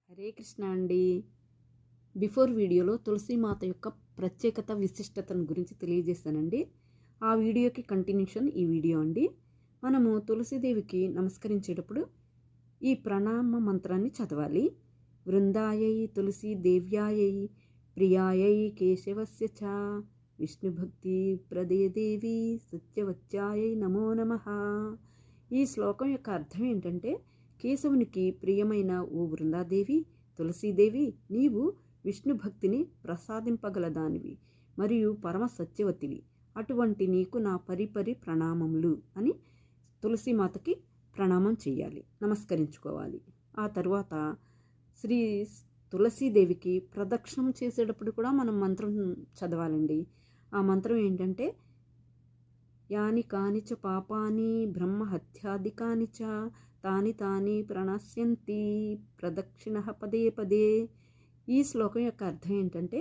హరే కృష్ణ అండి. బిఫోర్ వీడియోలో తులసీమాత యొక్క ప్రత్యేకత విశిష్టతను గురించి తెలియజేశానండి. ఆ వీడియోకి కంటిన్యూషన్ ఈ వీడియో అండి. మనము తులసీదేవికి నమస్కరించేటప్పుడు ఈ ప్రణామ మంత్రాన్ని చదవాలి. వృందాయై తులసీ దేవ్యాయై ప్రియాయై కేశవస్య చ విష్ణుభక్తి ప్రదే దేవి సత్యవత్యాయై నమో నమః. ఈ శ్లోకం యొక్క అర్థం ఏంటంటే, కేశవునికి ప్రియమైన ఓ వృందాదేవి, తులసీదేవి, నీవు విష్ణు భక్తిని ప్రసాదింపగలదానివి మరియు పరమ సత్యవతివి. అటువంటి నీకు నా పరిపరి ప్రణామములు అని తులసీమాతకి ప్రణామం చేయాలి, నమస్కరించుకోవాలి. ఆ తరువాత శ్రీ తులసీదేవికి ప్రదక్షిణం చేసేటప్పుడు కూడా మనం మంత్రం చదవాలండి. ఆ మంత్రం ఏంటంటే, యాని కానిచ పాపాని బ్రహ్మహత్యాదికాని చ తాని తాని ప్రణశ్యంతి ప్రదక్షిణ పదే పదే. ఈ శ్లోకం యొక్క అర్థం ఏంటంటే,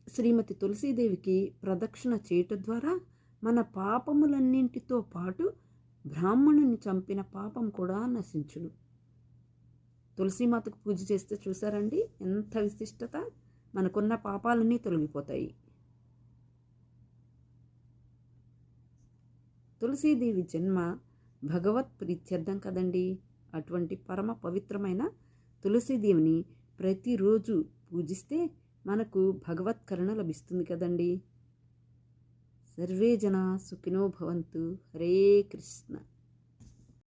శ్రీమతి తులసీదేవికి ప్రదక్షిణ చేయటం ద్వారా మన పాపములన్నింటితో పాటు బ్రాహ్మణుని చంపిన పాపం కూడా నశించును. తులసీమాతకు పూజ చేస్తే చూసారండి ఎంత విశిష్టత, మనకున్న పాపాలన్నీ తొలగిపోతాయి. తులసీదేవి జన్మ భగవత్ ప్రీత్యర్థం కదండి. అటువంటి పరమ పవిత్రమైన తులసీదేవిని ప్రతిరోజు పూజిస్తే మనకు భగవత్ కరుణ లభిస్తుంది కదండి. సర్వే జనా సుఖినో భవంతు. హరే కృష్ణ.